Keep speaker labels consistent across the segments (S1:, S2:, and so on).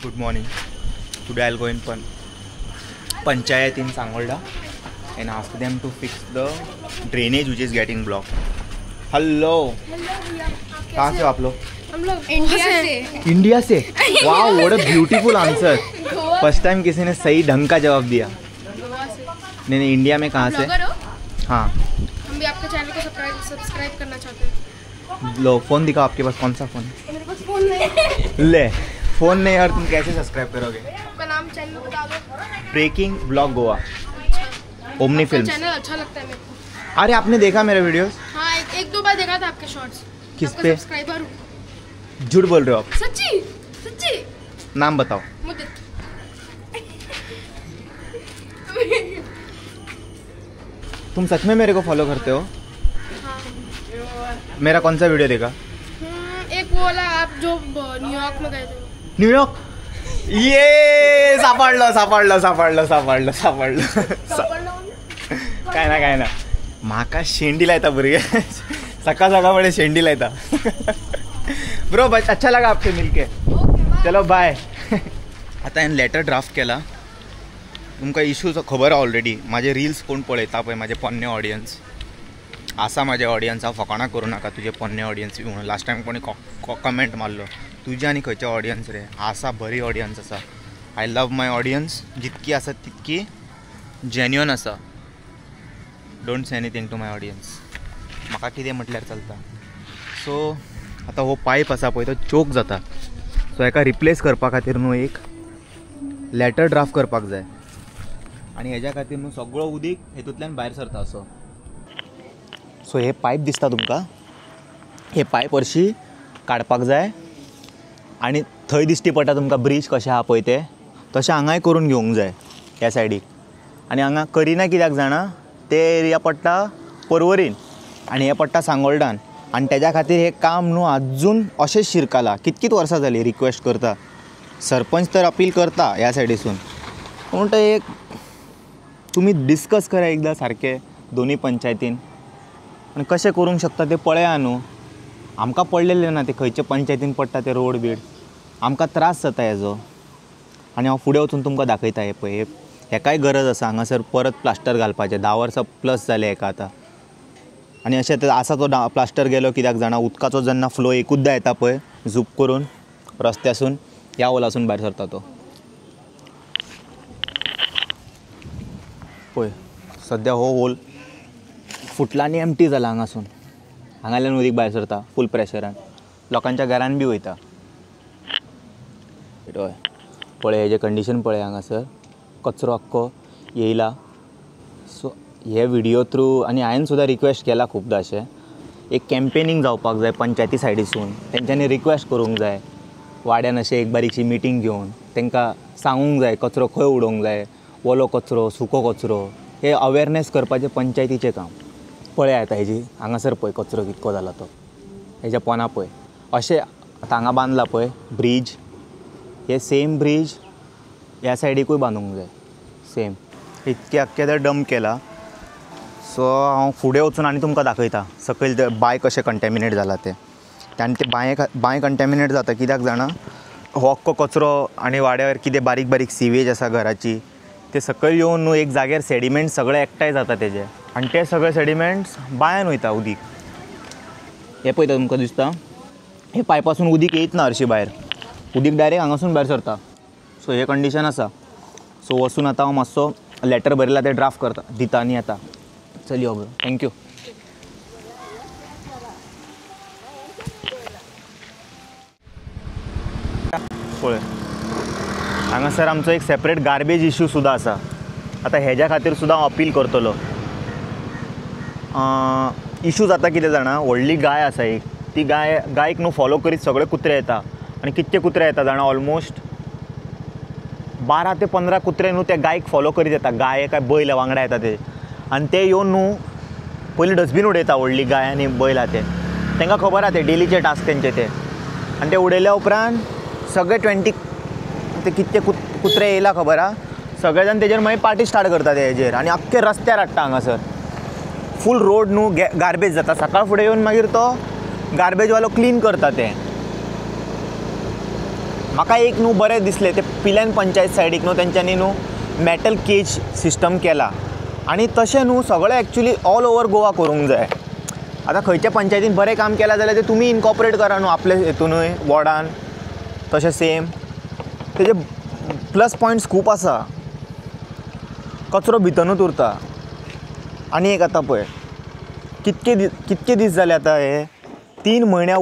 S1: Good morning. Today I'll go in Panchayat in Sangolda and ask them to fix the drainage which is getting blocked. Hello. कहाँ से हो आप लोग?
S2: हम लोग इंडिया से।
S1: इंडिया से? वाह, what a beautiful answer. First time किसी ने सही ढंग का जवाब दिया। नहीं, इंडिया में कहाँ से? हाँ।
S2: हम भी आपके चैनल को सब्सक्राइब करना चाहते हैं।
S1: लो फोन दिखाओ, आपके पास कौन सा फोन है?
S2: मेरे पास फोन नहीं।
S1: ले फोन नहीं और तुम कैसे सब्सक्राइब करोगे?
S2: आपका नाम चैनल बता दो।
S1: Breaking blog Goa, Omni films.
S2: Channel अच्छा लगता है मेरे को।
S1: अरे आपने देखा मेरे वीडियोस?
S2: हाँ, एक दो बार देखा था आपके शॉर्ट्स।
S1: किस पे?
S2: सब्सक्राइबर हूँ।
S1: झूठ बोल रहे हो आप?
S2: सच्ची सच्ची।
S1: नाम बताओ।
S2: मुद्दत।
S1: तुम सच में मेरे को फॉलो करते हो?
S2: हाँ।
S1: मेरा कौन सा वीडियो देखा?
S2: एक वो वाला आप जो न्यूयॉर्क में गए थे।
S1: न्यूयॉर्क? ये सापडलं काय ना माका शेंडीला येता बरी सकाळ बड़े शेंडीला येता ब्रो। बस अच्छा लगा आपसे मिलके, चलो बाय। आता हांवें लेटर ड्राफ्ट केला। तुमकां इशूचो खबर आहा ऑलरेडी। माझे रील्स कोण पळयता पळय, माझे पोन्ने ऑडियन्स आसा, माझे ऑडियन्स हांव फकाणां करूं नाका तुजे पोन्ने ऑडियन्स म्हणून। लास्ट टायम कोणी कमेंट मारलो तुजे आनी खंयचे ऑडियन्स रे? आसा, बरी ऑडियन्स आसा। आय लव माय ऑडियन्स, जितकी आसा तितकी जेन्युअन आसा। Don't say anything to my audience. म्हाका कितें म्हटल्यार चलता। सो आतां हो पायप आसा पळय तो चोक जाता, सो हेका रिप्लेस करपा खातीर न्हू एक लेटर ड्राफ्ट करपाक जाय आनी हेज्या खातीर न्हू सगळो उदीक हेतूंतल्यान भायर सरता असो। सो हे पायप दिसता तुमकां, हे पायप हरशी काडपाक जाय आनी थंय दिश्टी पडटा तुमकां ब्रीज कशें आहा पळय तें, तशें हांगाय करून घेवंक जाय ह्या सायडीक। आनी हांगा करिना कित्याक जाणा, ते एरिया पडटा पर्वरीन आनी हे पडटा सांगोळडान, आनी तेज्या खातीर हे काम न्हू आजून अशेंच शिरकलां। कितकीच वर्सां जालीं रिक्वेस्ट करता, सरपंच तर अपील करता ह्या सायडीसून। पूण ते एक तुमी डिस्कस करा एकदां सारके दोनी पंचायतीन आनी कशें करूंक शकता ते पळया न्हू। आमकां पडलेले ना ते खंयचे पंचायतीन पडटा ते रोड बीड, आमकां त्रास जाता हेजो। आनी हांव फुडें वचून तुमकां दाखयता हे पळय, हेकाय गरज आसा हांगासर परत प्लास्टर घालपाचें। 10 वर्सां प्लस जाले हेका आतां। आनी अशें आसा तो प्लास्टर गेलो कित्याक जाणा, उदकाचो जेन्ना फ्लो एकूचदा येता पळय झूप करून रस्त्यासून, ह्या होलासून भायर सरता तो पळय। सद्या हो होल फुटला आनी एम्प्टी जाला हांगासून, हांगाल्यान उदीक भायर सरता फूल प्रेशरान, लोकांच्या घरान बी वयता। हय पळय हेजें कंडिशन पळय हांगासर, कचरो आख्खो येयला। सो हे व्हिडियो थ्रू आनी हांवें सुद्दां रिक्वेस्ट केला खूबदां अशें एक कॅम्पेनींग जावपाक जाय पंचायती सायडीसून। तेंच्यांनी रिक्वेस्ट करूंक जाय वाड्यान अशें एक बारीकशी मिटींग घेवन तेंकां सांगूंक जाय कचरो खंय उडोवंक जाय, वोलो कचरो सुको कचरो, हे अवेरनेस करपाचें पंचायतीचें काम। पळय आतां हेजी हांगासर पळय कचरो कितको जाला तो, हेज्या पोना पळय। अशें आतां हांगा बांदला पळय ब्रीज, हे सेम ब्रीज ह्या सायडीकूय बांदूंक जाय सेम। इतके आख्खे ते डंप केला। सो हांव फुडें वचून आनी तुमकां दाखयता सकयल ते बांय कशें कंटेमिनेट जाला ते। आनी ते बांय कंटेमिनेट जाता कित्याक जाणा, हो अख्खो कचरो आनी वाड्यार कितें बारीक बारीक सिवेज आसा घराची, ते सकयल येवन न्हू एक जाग्यार सेडिमेंट सगळे एकठांय जाता तेजे, आनी ते सगळे सेडिमेंट्स बांयान वयता उदीक। हे पळयता तुमकां दिसता, हे पायपासून उदीक येयत ना हरशी भायर, उदीक डायरेक्ट हांगासून भायर सरता। सो हे कंडिशन आसा। सो वचून आतां हांव मातसो लेटर बरयला ते ड्राफ्ट करता दिता आनी येता। चल यो ब्रो, थँक्यू। पळय हांगासर आमचो एक सेपरेट गार्बेज इश्यू सुद्दां आसा। आतां हेज्या खातीर सुद्दां हांव अपील करतलो। इश्यू जाता कितें जाणा, व्हडली गाय आसा एक, ती गायक न्हू फॉलो करीत सगळे कुत्रे येता। आनी कितके कुत्रे येता जाणा, ऑलमोस्ट 12 ते 15 कुत्रे न्हू त्या गायक फॉलो करीत येता। गाय काय बैल वांगडा येता ते, आनी ते येवन न्हू पयलीं डस्टबीन उडयता, व्हडली गाय आनी बैल आहा ते, तांकां खबर आहा ते डेलीचे टास्क तेंचे ते। आनी ते उडयल्या उपरांत सगळे 20 ते कितके कुत्रे येयला खबर आहा, सगळे जाण तेजेर मागीर पार्टी स्टार्ट करता ते हेजेर, आनी आख्खे रस्त्यार हाडटा हांगासर। फूल रोड न्हू गार्बेज जाता। सकाळ फुडें येवन मागीर तो गार्बेजवालो क्लीन करता ते। म्हाका एक न्हू बरें दिसलें ते पिल्यान पंचायत सायडीक न्हू तेंच्यांनी न्हू मॅटल केज सिस्टम केला आनी तशें न्हू सगळें एक्चुली ऑल ओवर गोवा करूंक जाय. आतां खंयच्या पंचायतीन बरें काम केलां जाल्यार ते तुमी इनकॉर्पोरेट करा न्हू आपले हितूनूय वॉर्डान. तशें सेम तेजे प्लस पॉयंट्स खूब आसा. कचरो भितरूच उरता. आनी एक आतां पळय कितके दीस जाले आतां हे 3 म्हयन्या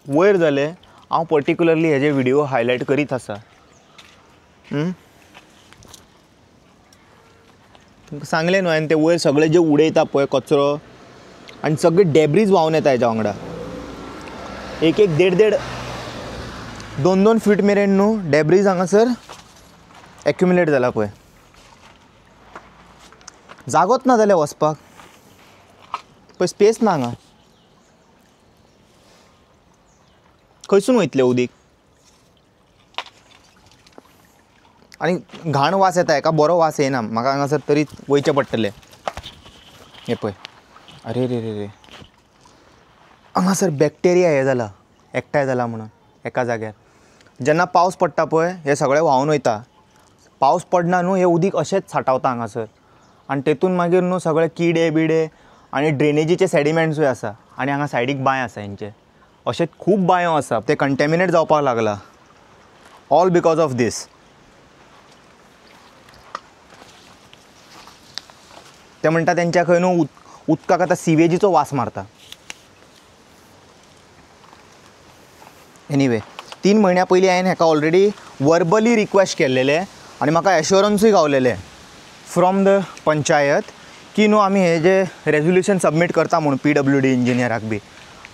S1: वयर जाले हांव पर्टिक्युलरली हेजे व्हिडियो हायलायट करीत आसा. तुमकां सांगलें न्हू हांवें ते वयर सगळें जे उडयता पळय कचरो आनी सगळे डॅब्रीज व्हांवन येता हेज्या वांगडा. एक 1.5-2 फीट मेरेन न्हू डॅब्रीज हांगासर एक्युमुलेट जाला पळय. जागोच ना जाल्यार वचपाक पळय स्पेस ना हांगा. खंयसून वयतलें उदीक आनी घाण वास येता. हेका बरो वास येना. म्हाका हांगासर तरी वयचें पडटलें. हे पळय अरे रे रे रे हांगासर बॅक्टेरिया हे जाला एकठांय जाला म्हणून एका जाग्यार. जेन्ना पावस पडटा पळय हे सगळें व्हांवन वयता. पावस पडना न्हू हे उदीक अशेंच सांठवता हांगासर आनी तेतून मागीर न्हू सगळे किडे बिडे आनी ड्रेनेजीचे सॅडिमेंट्सूय आसा. आनी हांगा सायडीक बांय आसा हेंचे. अशें खूब बांयो आसा ते कंटॅमिनेट जावपाक लागला ऑल बिकॉज ऑफ दीस. ते म्हणटा तेंच्या खंय न्हू उदकाक आतां सिवेजीचो वास मारता. एनिवे 3 म्हयन्या पयलीं हांवें हेका ऑलरेडी वर्बली रिक्वेस्ट केल्लेले आनी म्हाका एश्युरन्सूय गावलेले फ्रॉम द पंचायत की न्हू आमी हे जे रेजोल्युशन सबमीट करता म्हणून PWD इंजिनियराक बी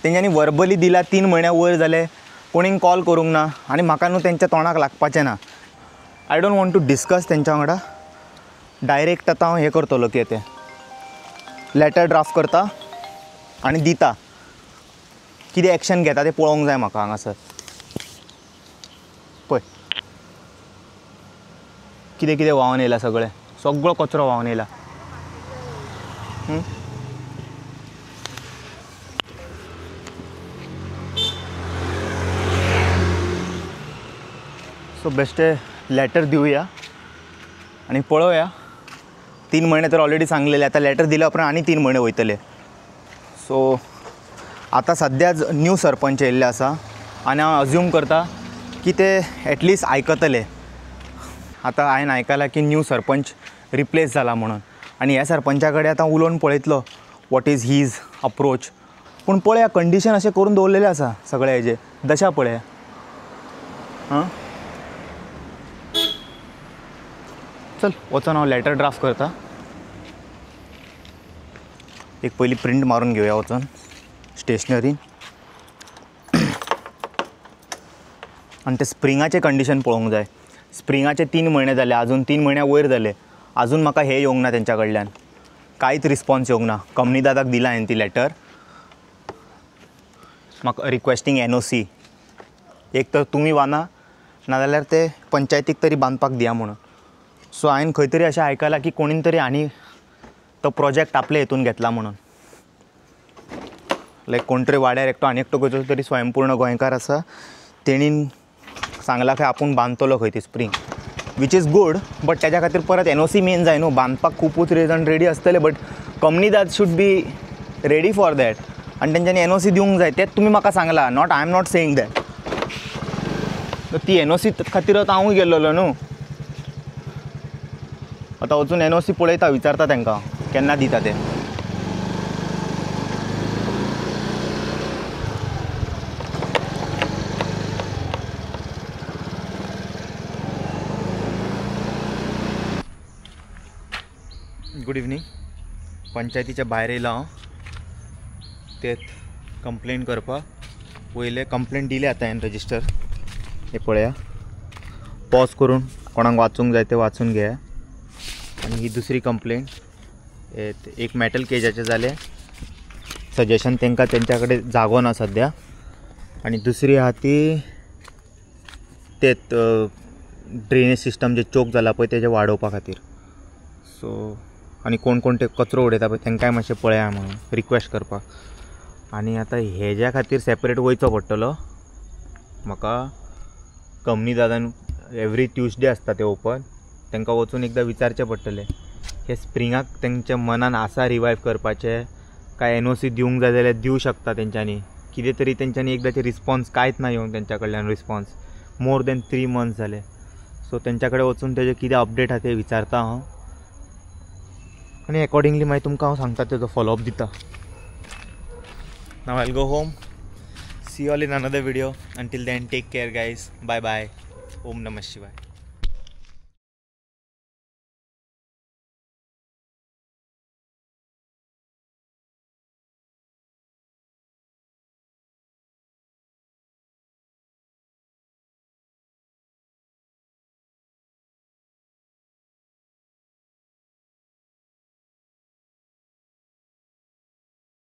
S1: तेंच्यांनी वर्बली दिला. 3 म्हयन्या वयर जाले कोणींक कॉल करूंक ना आनी म्हाका न्हू तेंच्या तोंडाक लागपाचें ना. I don't want to discuss तेंच्या वांगडा. डायरेक्ट आतां हांव हें करतलो की तें लॅटर ड्राफ्ट करता आनी दिता. कितें एक्शन घेता तें पळोवंक जाय म्हाका हांगासर. पळय कितें कितें व्हांवन येयला सगळो कचरो व्हांवन येयला. सो बेश्टे लॅटर दिवया आनी पळोवया. 3 म्हयने तर ऑलरेडी सांगलेले. आतां लॅटर दिल्या उपरांत आनी 3 म्हयने वयतले. सो आतां सद्याच न्यू सरपंच येयल्ले आसा आनी हांव अज्यूम करता की ते एटलिस्ट आयकतले. आतां हांवें आयकलां की न्यू सरपंच रिप्लेस जाला म्हणून आनी ह्या सरपंचा कडेन आतां उलोवन पळयतलो वॉट इज हीज अप्रोच. पूण पळया कंडिशन अशें करून दवरलेले आसा सगळे हेजे. दशा पळया चल वचून हांव लॅटर ड्राफ्ट करता. एक पयली प्रिंट मारून घेवया वचून स्टेशनरीन आनी ते स्प्रिंगाचें कंडिशन पळोवंक जाय. स्प्रिंगाचे 3 म्हयने जाले अजून 3 म्हयन्या वयर जाले अजून म्हाका हें येवंक ना तेंच्या कडल्यान. कांयच रिस्पॉन्स येवंक ना. कंपनी दादाक दिला हांवें ती लॅटर म्हाका रिक्वेस्टींग NOC. एक तर तुमी बांदा नाजाल्यार ते पंचायतीक तरी बांदपाक दिया म्हणून. सो हांवें खंय तरी अशें आयकलां की कोणीन तरी आनी तो प्रोजेक्ट आपले हितून घेतला म्हणून. लायक कोण तरी वाड्यार एकटो आनी एकटो खंयचो तरी स्वयंपूर्ण गोंयकार आसा तेणीन सांगला की आपूण बांदतलो खंय ती spring which is good. But तेज्या खातीर परत NOC मेन जाय न्हू. बांदपाक खूबूच जाण रेडी आसतले बट कंपनी दाद should be ready for that आनी तेंच्यांनी NOC दिवंक जाय. तेच तुमी म्हाका Sangla. Not I am not saying that. ती NOC खातीरच हांवूय गेल्लो न्हू. आतां वचून NOC पळयता विचारता तांकां केन्ना दिता ते. Good evening. पंचायतीच्या भायर येयला हांव तेच कंप्लेन करपाक. पयले कंप्लेन दिली आतां हांवें रजिस्टर. हे पळया पॉज करून कोणाक वाचूंक जाय ते वाचून घेया. आनी ही दुसरी कंप्लेन एक मॅटल केजाचे जाले सजेशन तांकां तेंच्या कडेन जागो ना सद्या. आनी दुसरी आहा ती तेच ड्रेनेज सिस्टम जे चोक जाला पळय तेजे वाडोवपा खातीर. सो आनी कोण कोण ते कचरो उडयता पळय तांकांय मातशें पळया म्हणून रिक्वेस्ट करपाक. आनी आतां हेज्या खातीर सेपरेट वयचो पडटलो म्हाका कंपनी दादान एवरी ट्युजडे असता ते ओपन, तांकां वचून एकदां विचारचें पडटलें हे स्प्रिंगाक तेंच्या मनान आसा रिवायव करपाचें काय NOC दिवंक जाय जाल्यार दिवं शकता तेंच्यांनी, कितें तरी तेंच्यांनी एकदांचे रिस्पॉन्स कांयच ना येवंक तेंच्या कडल्यान रिस्पॉन्स मोर दॅन 3 months जाले. सो तेंच्या कडेन वचून तेजे कितें अपडेट आहा ते विचारता हांव आनी अकॉर्डिंगली मागीर तुमकां हांव सांगता तेजो फॉलोअप दिता. Now I'll go home. See all in another video. Until then take care guys. Bye bye. ओम नमः शिवाय.